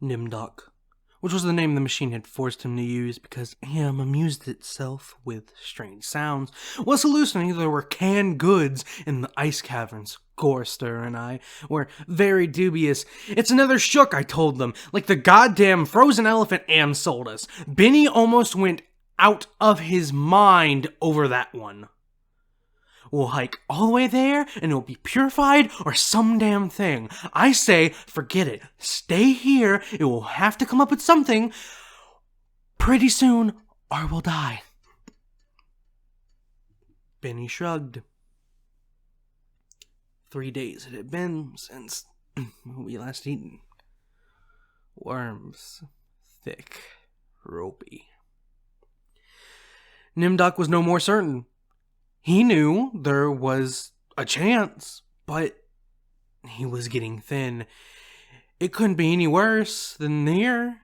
Nimdok, which was the name the machine had forced him to use because Am amused itself with strange sounds, was hallucinating there were canned goods in the ice caverns. Gorster and I were very dubious. It's another shook, I told them, like the goddamn frozen elephant Am sold us. Benny almost went out of his mind over that one. We'll hike all the way there, and it'll be purified or some damn thing. I say, forget it. Stay here. It will have to come up with something pretty soon, or we'll die. Benny shrugged. 3 days it had been since we last eaten. Worms. Thick. Ropey. Nimdok was no more certain. He knew there was a chance, but he was getting thin. It couldn't be any worse than there.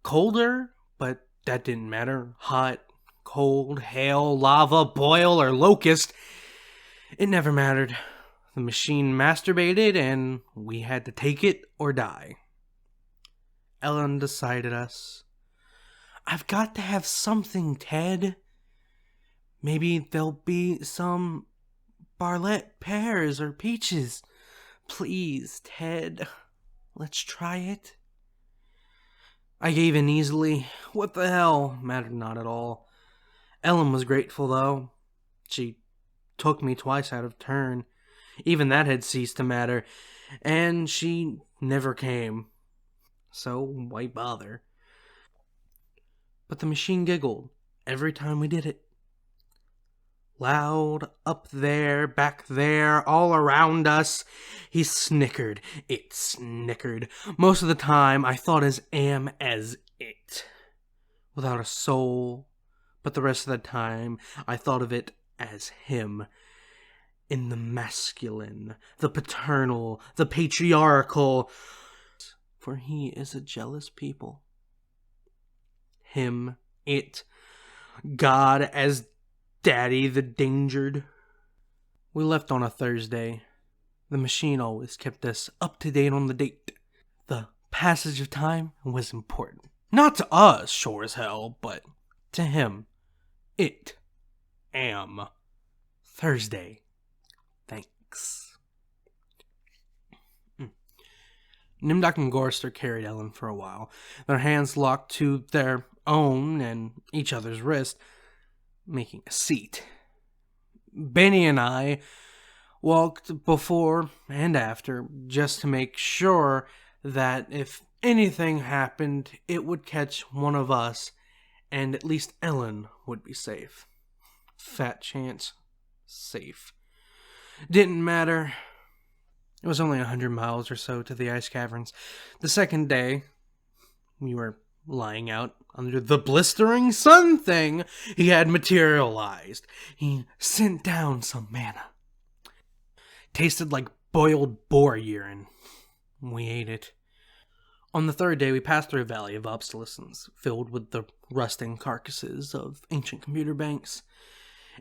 Colder, but that didn't matter. Hot, cold, hail, lava, boil, or locust. It never mattered. The machine masturbated, and we had to take it or die. Ellen decided us. I've got to have something, Ted. Maybe there'll be some Barlett pears or peaches. Please, Ted, let's try it. I gave in easily. What the hell? Mattered not at all. Ellen was grateful, though. She took me twice out of turn. Even that had ceased to matter, and she never came. So why bother? But the machine giggled every time we did it. Loud, up there, back there, all around us. He snickered. It snickered. Most of the time, I thought as Am as it. Without a soul. But the rest of the time, I thought of it as him. In the masculine, the paternal, the patriarchal. For he is a jealous people. Him, it, God as Daddy the Dangered. We left on a Thursday. The machine always kept us up to date on the date. The passage of time was important. Not to us, sure as hell, but to him. It. Am. Thursday. Thanks. Nimdok and Gorster carried Ellen for a while, their hands locked to their own and each other's wrist, making a seat. Benny and I walked before and after just to make sure that if anything happened, it would catch one of us and at least Ellen would be safe. Fat chance. Safe. Didn't matter. It was only 100 miles or so to the ice caverns. The second day, we were lying out under the blistering sun thing. He had materialized. He sent down some manna. Tasted like boiled boar urine. We ate it. On the third day, we passed through a valley of obsolescence, filled with the rusting carcasses of ancient computer banks.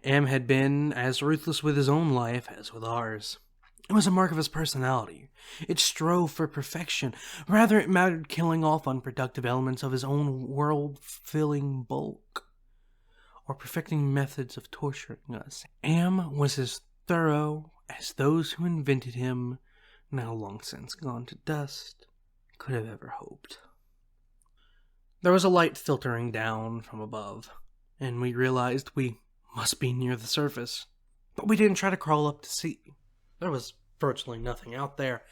Am had been as ruthless with his own life as with ours. It was a mark of his personality. It strove for perfection. Rather, it mattered killing off unproductive elements of his own world-filling bulk, or perfecting methods of torturing us. Am was as thorough as those who invented him, now long since gone to dust, could have ever hoped. There was a light filtering down from above, and we realized we must be near the surface. But we didn't try to crawl up to see. There was virtually nothing out there.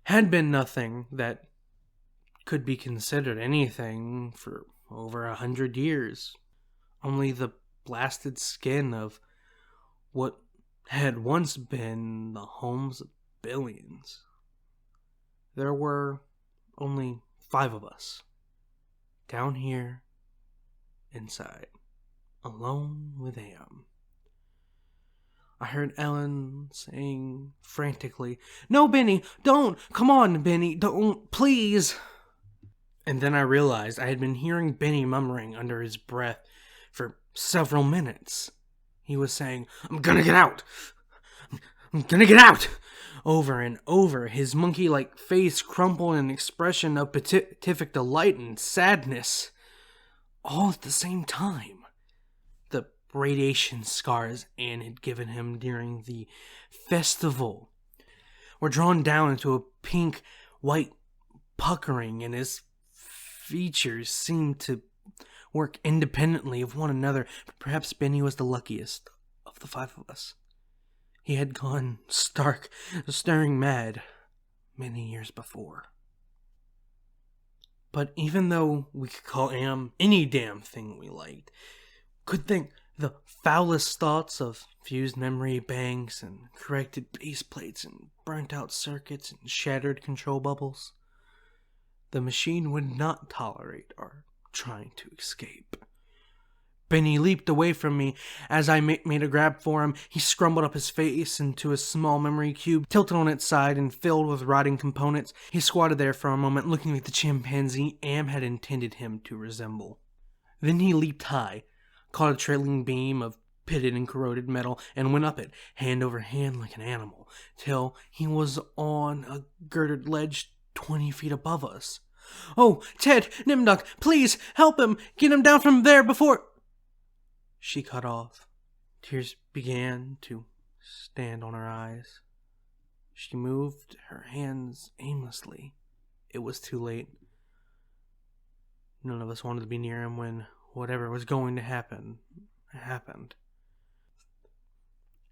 Had been nothing that could be considered anything for over 100 years. Only the blasted skin of what had once been the homes of billions. There were only 5 of us. Down here, inside. Alone with Am. I heard Ellen saying frantically, "No, Benny, don't! Come on, Benny, don't, please!" And then I realized I had been hearing Benny murmuring under his breath for several minutes. He was saying, "I'm gonna get out! I'm gonna get out! over and over, his monkey-like face crumpled in an expression of beatific delight and sadness, all at the same time. The radiation scars Anne had given him during the festival were drawn down into a pink-white puckering, and his features seemed to work independently of one another. But perhaps Benny was the luckiest of the five of us. He had gone stark, staring mad many years before. But even though we could call Am any damn thing we liked, could think the foulest thoughts of fused memory banks and corrected base plates and burnt out circuits and shattered control bubbles, the machine would not tolerate our trying to escape. Benny leaped away from me. As I made a grab for him, he scrumbled up his face into a small memory cube, tilted on its side and filled with rotting components. He squatted there for a moment, looking like the chimpanzee Am had intended him to resemble. Then he leaped high, caught a trailing beam of pitted and corroded metal, and went up it, hand over hand like an animal, till he was on a girdered ledge 20 feet above us. "Oh, Ted, Nimduck, please, help him! Get him down from there before—" She cut off. Tears began to stand on her eyes. She moved her hands aimlessly. It was too late. None of us wanted to be near him when whatever was going to happen happened.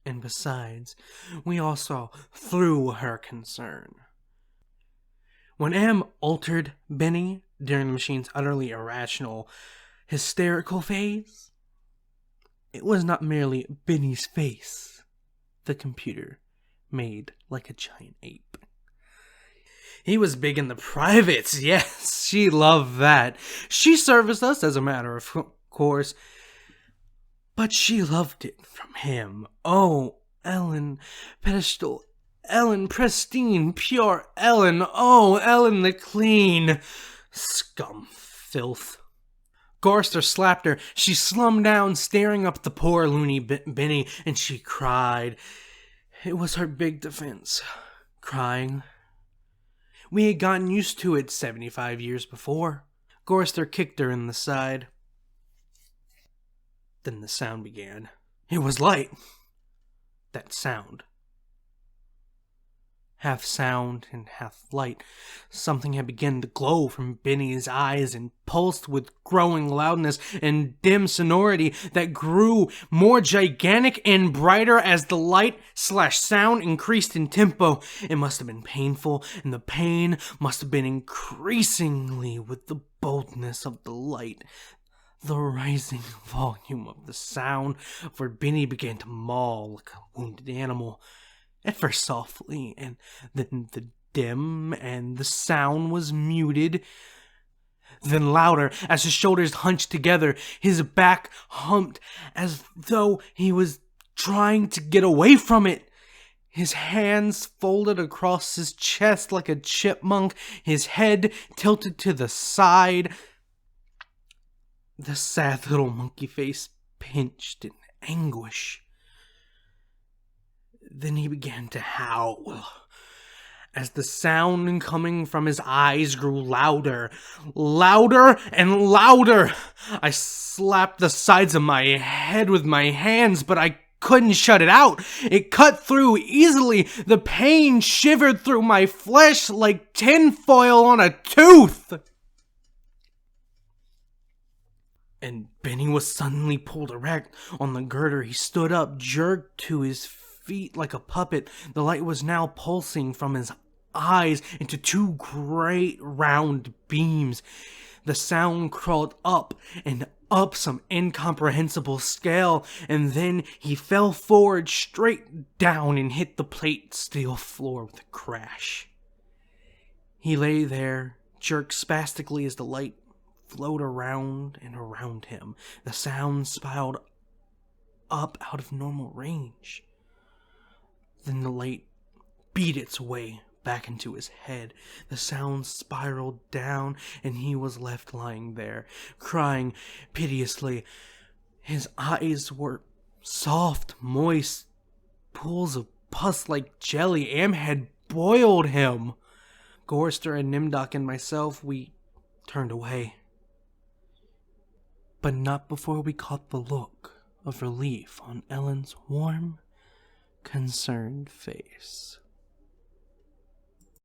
And besides, we all saw through her concern. When Am altered Benny during the machine's utterly irrational, hysterical phase, it was not merely Benny's face the computer made like a giant ape. He was big in the privates, yes, she loved that. She serviced us as a matter of course, but she loved it from him. Oh, Ellen, pedestal, Ellen, pristine, pure Ellen, oh, Ellen the clean. Scum, filth. Gorster slapped her. She slumped down, staring up at the poor loony Benny, and she cried. It was her big defense, crying. We had gotten used to it 75 years before. Gorster kicked her in the side. Then the sound began. It was light. That sound. Half sound and half light. Something had begun to glow from Benny's eyes and pulsed with growing loudness and dim sonority that grew more gigantic and brighter as the light/sound increased in tempo. It must have been painful, and the pain must have been increasingly with the boldness of the light. The rising volume of the sound, for Benny began to maul like a wounded animal. At first softly, and then the dim, and the sound was muted. Then louder, as his shoulders hunched together, his back humped, as though he was trying to get away from it. His hands folded across his chest like a chipmunk, his head tilted to the side. The sad little monkey face pinched in anguish. Then he began to howl. As the sound coming from his eyes grew louder, louder and louder. I slapped the sides of my head with my hands, but I couldn't shut it out. It cut through easily. The pain shivered through my flesh like tinfoil on a tooth. And Benny was suddenly pulled erect on the girder. He stood up, jerked to his feet like a puppet. The light was now pulsing from his eyes into two great round beams. The sound crawled up and up some incomprehensible scale, and then he fell forward straight down and hit the plate steel floor with a crash. He lay there, jerked spastically as the light flowed around and around him. The sound spiraled up out of normal range. Then the light beat its way back into his head. The sound spiraled down, and he was left lying there, crying piteously. His eyes were soft, moist pools of pus like jelly. Am had boiled him. Gorster and Nimdok and myself, we turned away. But not before we caught the look of relief on Ellen's warm, concerned face.